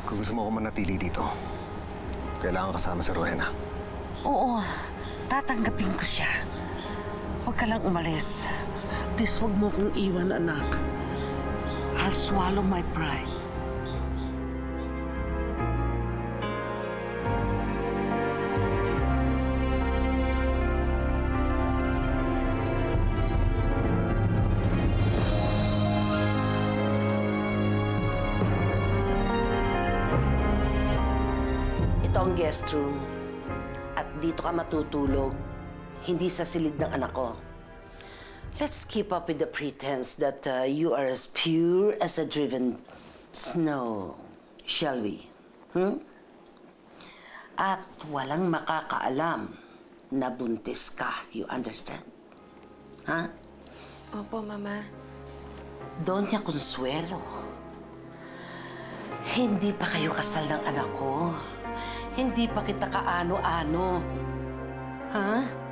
Kung gusto mo ako manatili dito, kailangan kasama si Rowena. Oo, tatanggapin ko siya. Huwag ka lang umalis. Please, huwag mo kong iwan, anak. I'll swallow my pride. Ito ang guest room. At dito ka matutulog. Hindi sa silid ng anak ko. Let's keep up with the pretense that you are as pure as a driven snow, shall we? At walang makakaalam na buntis ka, you understand? Ha? Opo, Mama. Doña Consuelo, hindi pa kayo kasal ng anak ko. Hindi pa kita kaano-ano. Ha?